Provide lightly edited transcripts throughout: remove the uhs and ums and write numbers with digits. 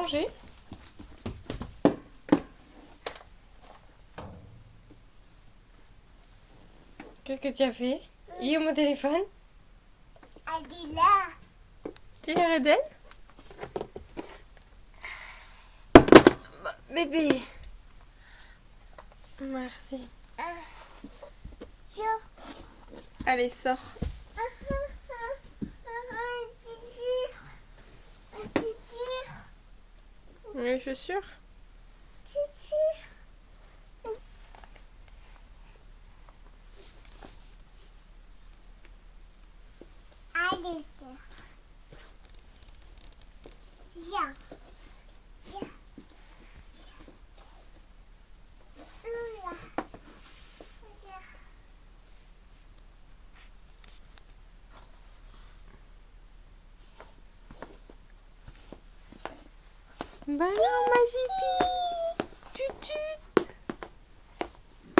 manger? Qu'est-ce que tu as fait? Il est où mon téléphone? Elle est là. Tu es Eden? Bébé. Merci. Allez, sors. Les chaussures? Allez, viens. Viens. Oula. Viens. Bah non, Magipi. Tutut.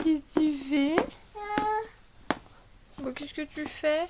Qu'est-ce que tu fais? Bon, qu'est-ce que tu fais?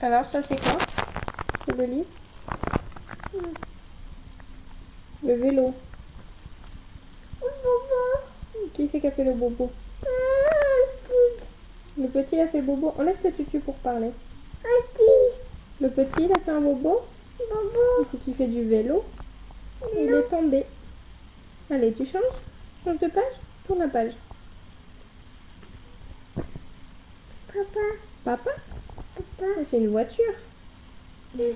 Alors, ça c'est quoi? C'est le livre? Le vélo. Qui c'est qui a fait le bobo? Le petit a fait le bobo. Enlève ce tutu pour parler. Le petit il a fait un bobo. Il faut qu'il fait du vélo. Il est tombé. Allez, tu changes? Change de page? Tourne la page. Papa? C'est une voiture. Oui.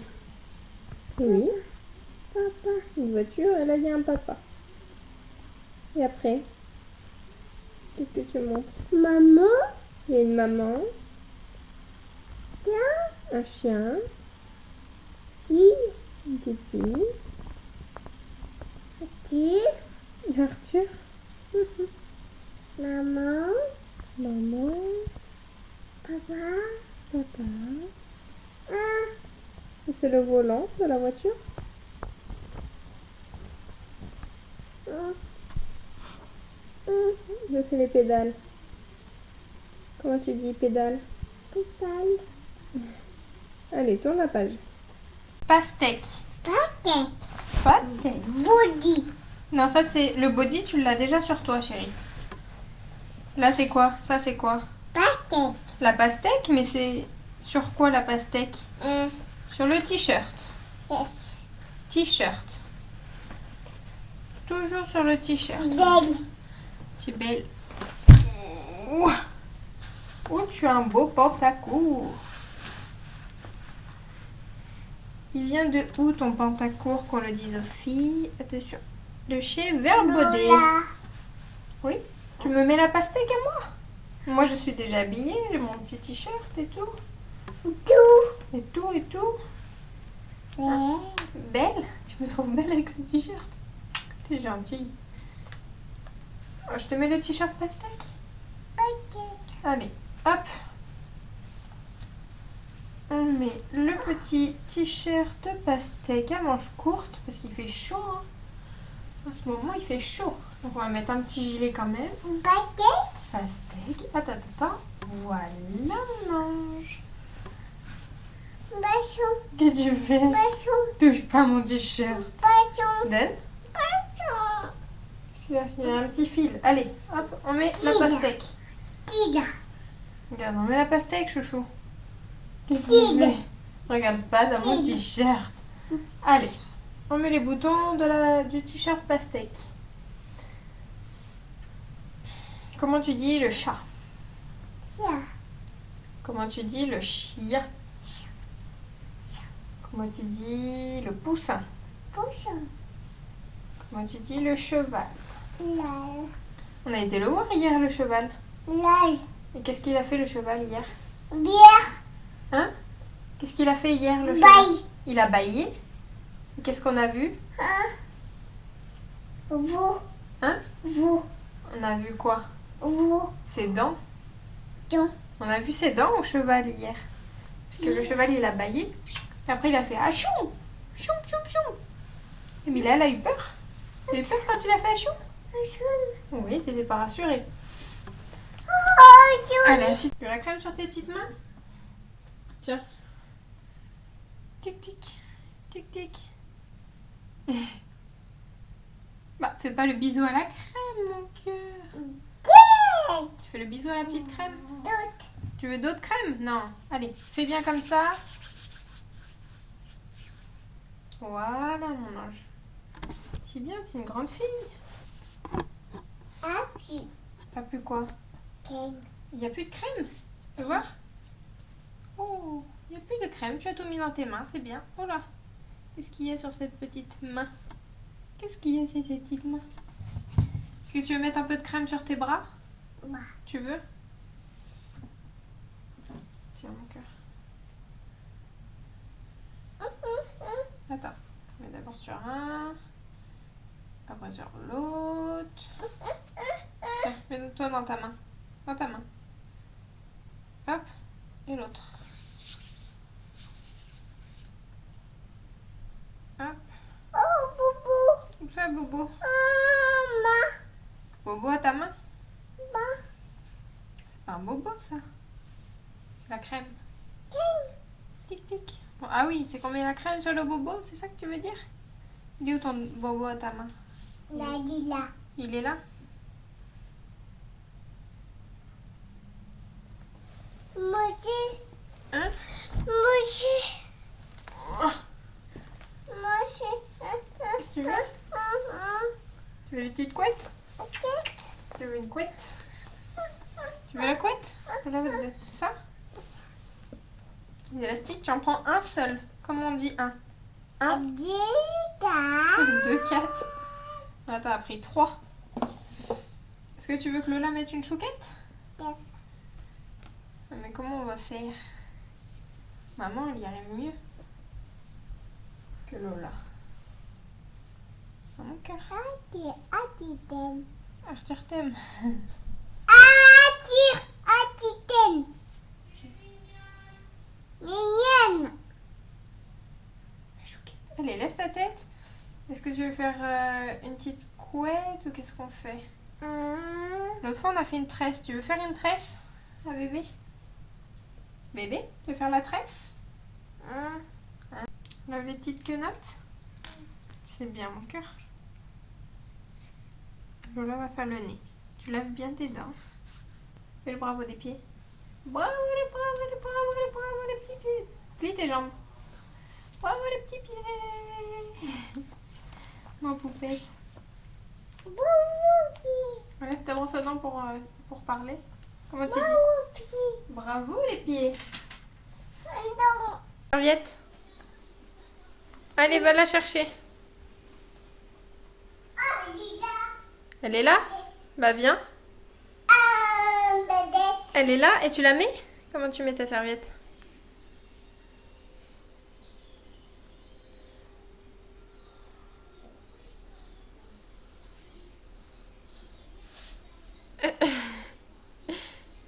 Une voiture, et là il y a un papa. Et après? Qu'est-ce que tu montres? Maman. Il y a une maman. Un chien. Une petite fille. Arthur. Maman. Maman. Papa. Papa. Et c'est le volant de la voiture. Je fais les pédales. Comment tu dis pédale? Allez, tourne la page. Pastèque. Pastèque. Body. Non, ça c'est le body, tu l'as déjà sur toi, chérie. Là, c'est quoi? Ça, c'est quoi? Pastèque. La pastèque, mais c'est sur quoi la pastèque? Sur le t-shirt. T-shirt. Toujours sur le t-shirt. Belle. Tu es belle. Oh, tu as un beau pantacourt. Il vient de où ton pantacourt, qu'on le dise aux filles? Attention. De chez Verbaudet. Lola. Oui. Tu me mets la pastèque à moi? Moi, je suis déjà habillée. J'ai mon petit t-shirt et tout. Tout. Et tout, et tout. Belle. Belle? Tu me trouves belle avec ce t-shirt? T'es gentille. Oh, je te mets le t-shirt pastèque? Allez, hop. On met le petit t-shirt pastèque à manches courtes parce qu'il fait chaud. Hein. En ce moment, il fait chaud. Donc, on va mettre un petit gilet quand même. Pastèque. Attends. Voilà, mange. Qu'est-ce que tu fais? Touche pas mon t-shirt. Donne. Il y a un petit fil. Allez, hop, on met la pastèque. Regarde, on met la pastèque, chouchou. Qu'est-ce que tu fais? Regarde pas dans mon t-shirt. Allez, on met les boutons du t-shirt pastèque. Comment tu dis le chat? Comment tu dis le chien? Comment tu dis le poussin? Comment tu dis le cheval? Lol. On a été le voir hier, le cheval. Lol. Et qu'est-ce qu'il a fait, le cheval, hier? Bière. Hein? Qu'est-ce qu'il a fait hier, le cheval? Baille. Il a bâillé. Et qu'est-ce qu'on a vu? Hein? Vous. Hein? Vous. On a vu quoi? Vous. Ses dents. Donc. On a vu ses dents au cheval hier. Parce que le cheval, il a bâillé. Et après, il a fait achou! Choum, choum, choum! Et Mila, elle a eu peur. T'as eu peur quand il a fait achou? Oui, t'étais pas rassurée. Allez, assis. Tu veux la crème sur tes petites mains? Tiens. Tic, tic. Tic, tic. Bah, fais pas le bisou à la crème, mon cœur. Tu fais le bisou à la petite crème? Tu veux d'autres crèmes? Non. Allez, fais bien comme ça. Voilà, mon ange. C'est bien, tu es une grande fille. T'as plus quoi? Il n'y a plus de crème. Tu veux voir? Oh, il n'y a plus de crème. Tu as tout mis dans tes mains, c'est bien. Oh là. Qu'est-ce qu'il y a sur cette petite main? Qu'est-ce qu'il y a sur cette petite main? Est-ce que tu veux mettre un peu de crème sur tes bras? Tu veux? Tiens, mon cœur. Attends. Je mets d'abord sur un. Après sur l'autre. Tiens, mets-toi dans ta main. Dans ta main. Hop. Et l'autre. Hop. Où ça, Bobo? Bobo à ta main? C'est pas un bobo, ça. La crème. Tic, tic. Bon, ah oui, c'est qu'on met la crème sur le bobo, c'est ça que tu veux dire? Il est où ton bobo à ta main? Il est là? Hein? Qu'est-ce que tu veux? Tu veux les petites couettes? Tu veux une couette? Tu veux la couette? Ça? Les élastiques, tu en prends un seul. Comment on dit un? Un, deux, quatre. Attends, t'as pris 3. Est-ce que tu veux que Lola mette une chouquette? Mais comment on va faire? Maman, elle y arrive mieux que Lola. Dans mon cœur. Arthur t'aime. Chouquette. Allez, lève ta tête. Est-ce que tu veux faire une petite couette ou qu'est-ce qu'on fait? L'autre fois, on a fait une tresse. Tu veux faire une tresse à bébé? Bébé, tu veux faire la tresse? Lave les petites quenottes. C'est bien, mon cœur. Lola va faire le nez. Tu laves bien tes dents. Fais le bravo des pieds. Bravo les bravos, les bravos, les bravos, les petits pieds. Plie tes jambes. Bravo les petits pieds. Mon poupette. Enlève ta brosse à dents pour parler. Comment tu dis? Bravo les pieds. Serviette. Allez, va la chercher. Elle est là? Bah viens. Elle est là et tu la mets? Comment tu mets ta serviette?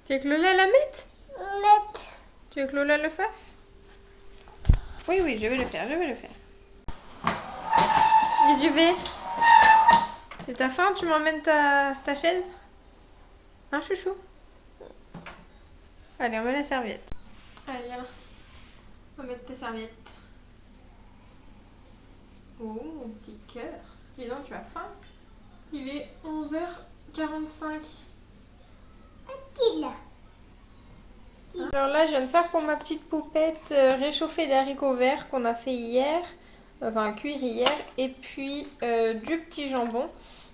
Tu veux que Lola la mette? Tu veux que Lola le fasse? Oui, oui, je vais le faire, je vais le faire. Et Duvet, c'est ta faim? Tu m'emmènes ta chaise? Hein, chouchou? Allez, on met la serviette. Allez, viens là. On va mettre tes serviettes. Oh, mon petit cœur. Dis donc, tu as faim? Il est 11h45. Alors là, je viens de faire pour ma petite poupette réchauffée d'haricots verts qu'on a fait hier. Enfin, cuire hier. Et puis du petit jambon.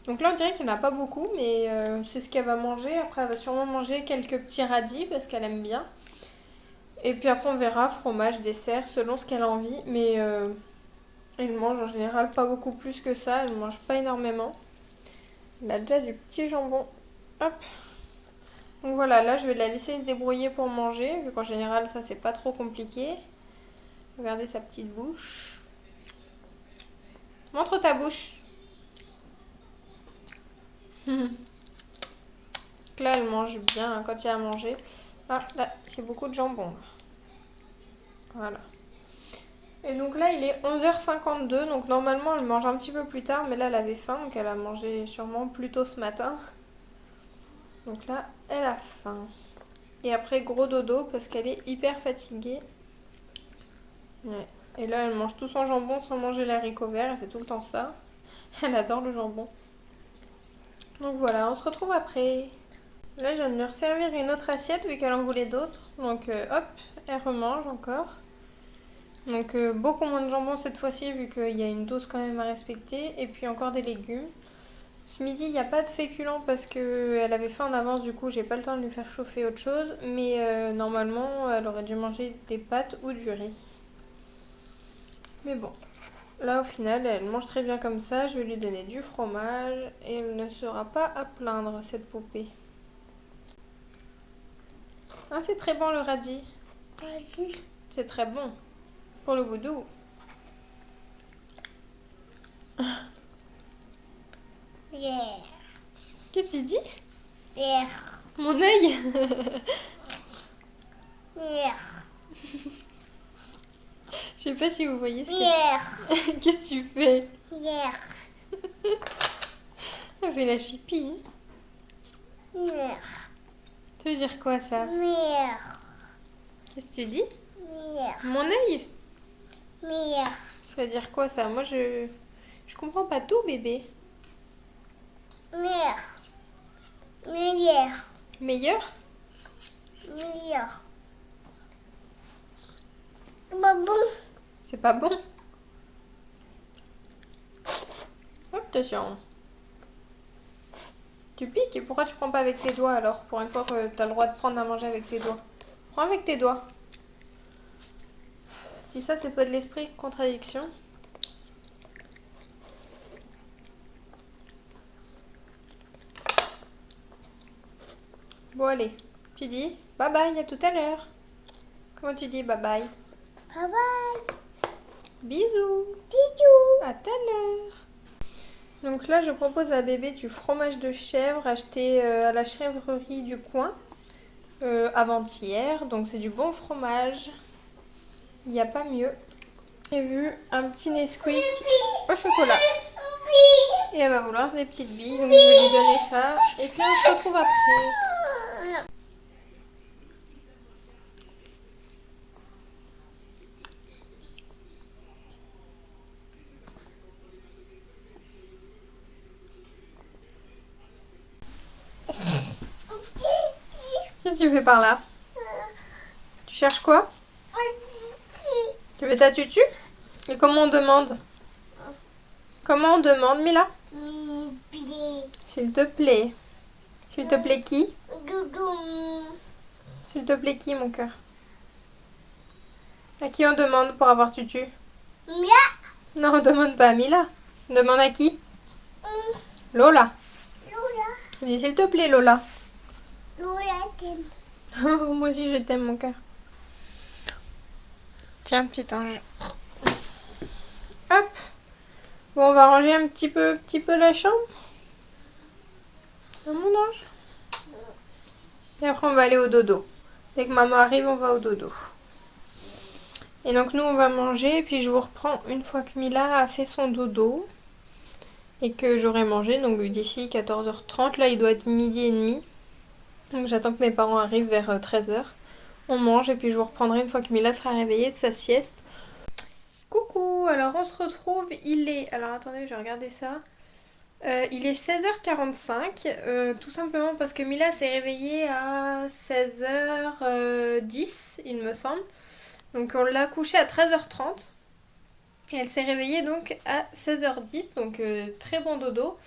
Donc là, on dirait qu'il n'y en a pas beaucoup, mais c'est ce qu'elle va manger. Après, elle va sûrement manger quelques petits radis parce qu'elle aime bien. Et puis après, on verra fromage, dessert, selon ce qu'elle a envie. Mais elle mange en général pas beaucoup plus que ça. Elle ne mange pas énormément. Il a déjà du petit jambon. Hop. Donc voilà, là je vais la laisser se débrouiller pour manger, vu qu'en général ça c'est pas trop compliqué. Regardez sa petite bouche. Montre ta bouche. Là elle mange bien quand il y a à manger. Ah là, c'est beaucoup de jambon. Voilà. Et donc là il est 11h52, donc normalement elle mange un petit peu plus tard, mais là elle avait faim, donc elle a mangé sûrement plus tôt ce matin. Donc là elle a faim. Et après gros dodo parce qu'elle est hyper fatiguée. Ouais. Et là elle mange tout son jambon sans manger les haricots verts, elle fait tout le temps ça. Elle adore le jambon. Donc voilà, on se retrouve après. Là je viens de me resservir une autre assiette vu qu'elle en voulait d'autres. Donc hop, elle remange encore. Donc beaucoup moins de jambon cette fois-ci vu qu'il y a une dose quand même à respecter. Et puis encore des légumes. Ce midi il n'y a pas de féculents parce qu'elle avait faim en avance, du coup j'ai pas le temps de lui faire chauffer autre chose. Mais normalement elle aurait dû manger des pâtes ou du riz. Mais bon, là au final elle mange très bien comme ça. Je vais lui donner du fromage et elle ne sera pas à plaindre cette poupée. Ah c'est très bon le radis. C'est très bon. Pour le boudou. Yeah. Qu'est-ce que tu dis? Yeah. Mon œil. Yeah. Je sais pas si vous voyez ce que... Yeah. Qu'est-ce que tu fais? Yeah. Ça fait la chipie. Yeah. Ça veut dire quoi ça? Yeah. Qu'est-ce que tu dis? Yeah. Mon œil? Yeah. Ça veut dire quoi ça? Moi je comprends pas tout bébé. Yeah. Yeah. Meilleur? Yeah. Babou. C'est pas bon. Attention. Tu piques et pourquoi tu prends pas avec tes doigts alors? Pour une fois que t'as le droit de prendre à manger avec tes doigts. Prends avec tes doigts. Si ça c'est pas de l'esprit contradiction. Bon allez, tu dis bye bye à tout à l'heure. Comment tu dis bye bye? Bye bye. Bisous. Bisous. À tout à l'heure. Donc là je propose à bébé du fromage de chèvre acheté à la chèvrerie du coin avant-hier. Donc c'est du bon fromage. Il n'y a pas mieux. J'ai vu un petit Nesquik au chocolat. Et elle va vouloir des petites billes. Donc je vais lui donner ça. Et puis on se retrouve après. Qu'est-ce que tu fais par là? Tu cherches quoi? Tu veux ta tutu? Et comment on demande? Comment on demande, Mila? S'il te plaît. S'il te plaît qui? S'il te plaît qui, mon cœur? À qui on demande pour avoir tutu? Mila. Non, on demande pas à Mila. On demande à qui? Lola. Lola. Je dis s'il te plaît, Lola. Lola t'aime. Moi aussi, je t'aime, mon cœur. Tiens, petit ange. Hop. Bon, on va ranger un petit peu la chambre. Hein, mon ange. Et après, on va aller au dodo. Dès que maman arrive, on va au dodo. Et donc, nous, on va manger. Et puis, je vous reprends une fois que Mila a fait son dodo. Et que j'aurai mangé. Donc, d'ici 14h30. Là, il doit être 12h30. Donc, j'attends que mes parents arrivent vers 13h. On mange. Et puis, je vous reprendrai une fois que Mila sera réveillée de sa sieste. Coucou, alors on se retrouve, il est... Alors attendez, je vais regarder ça. Il est 16h45, tout simplement parce que Mila s'est réveillée à 16h10, il me semble. Donc on l'a couchée à 13h30. Et elle s'est réveillée donc à 16h10, donc très bon dodo.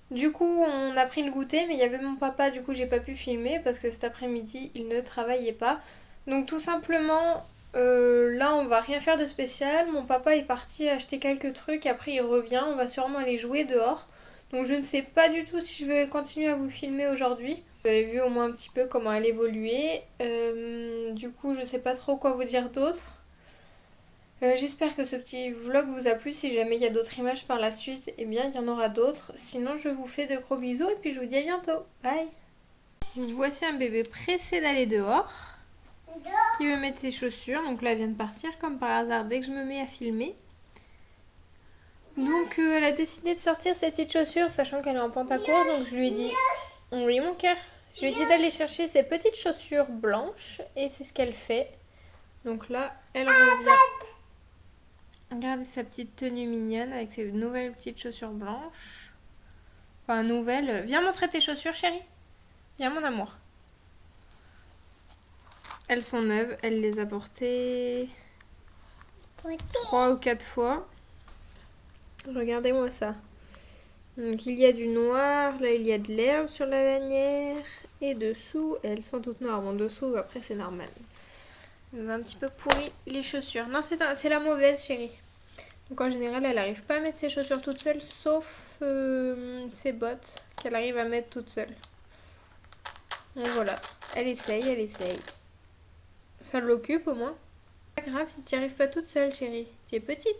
Du coup, on a pris le goûter, mais il y avait mon papa, du coup j'ai pas pu filmer parce que cet après-midi, il ne travaillait pas. Donc tout simplement... là on va rien faire de spécial, mon papa est parti acheter quelques trucs, après il revient, on va sûrement aller jouer dehors. Donc je ne sais pas du tout si je vais continuer à vous filmer aujourd'hui. Vous avez vu au moins un petit peu comment elle évoluait. Du coup, je sais pas trop quoi vous dire d'autre. J'espère que ce petit vlog vous a plu. Si jamais il y a d'autres images par la suite, eh bien il y en aura d'autres. Sinon, je vous fais de gros bisous et puis je vous dis à bientôt. Bye. Voici un bébé pressé d'aller dehors. Qui veut mettre ses chaussures. Donc là, elle vient de partir comme par hasard dès que je me mets à filmer. Donc elle a décidé de sortir ses petites chaussures, sachant qu'elle est en pantacourt. Donc je lui ai dit, oui mon cœur, je lui ai dit d'aller chercher ses petites chaussures blanches. Et c'est ce qu'elle fait. Donc là, elle revient. Regardez sa petite tenue mignonne avec ses nouvelles petites chaussures blanches. Enfin nouvelles. Viens montrer tes chaussures chérie. Viens mon amour. Elles sont neuves, elle les a portées 3 ou 4 fois. Regardez-moi ça. Donc il y a du noir, là il y a de l'herbe sur la lanière. Et dessous, elles sont toutes noires. Bon, dessous, après c'est normal. Elle a un petit peu pourri les chaussures. Non, c'est la mauvaise chérie. Donc en général, elle n'arrive pas à mettre ses chaussures toute seule, sauf ses bottes qu'elle arrive à mettre toute seule. Donc voilà, elle essaye, elle essaye. Ça l'occupe au moins. Pas grave si tu n'y arrives pas toute seule chérie. Tu es petite.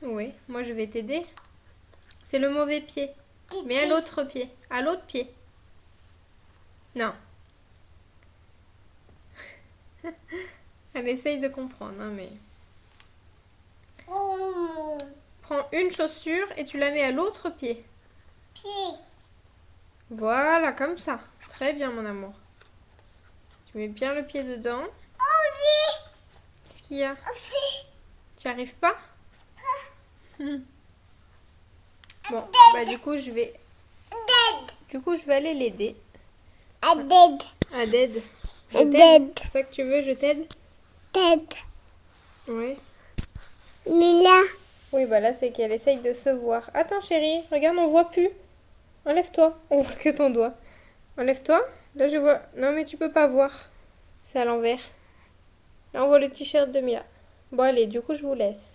Oui, moi je vais t'aider. C'est le mauvais pied. Mais à l'autre pied. À l'autre pied. Non. Elle essaye de comprendre, hein, mais... Prends une chaussure et tu la mets à l'autre pied. Voilà, comme ça. Très bien, mon amour. Tu mets bien le pied dedans. Qu'est-ce qu'il y a? Tu n'y arrives pas? Bon, bah du coup je vais aller l'aider. À d'aide. C'est ça que tu veux, je t'aide? Oui. Oui, bah là c'est qu'elle essaye de se voir. Attends chérie, regarde, on voit plus. Enlève-toi, on voit que ton doigt. Enlève-toi. Là je vois. Non mais tu peux pas voir. C'est à l'envers. Là on voit le t-shirt de Mila. Bon allez, du coup je vous laisse.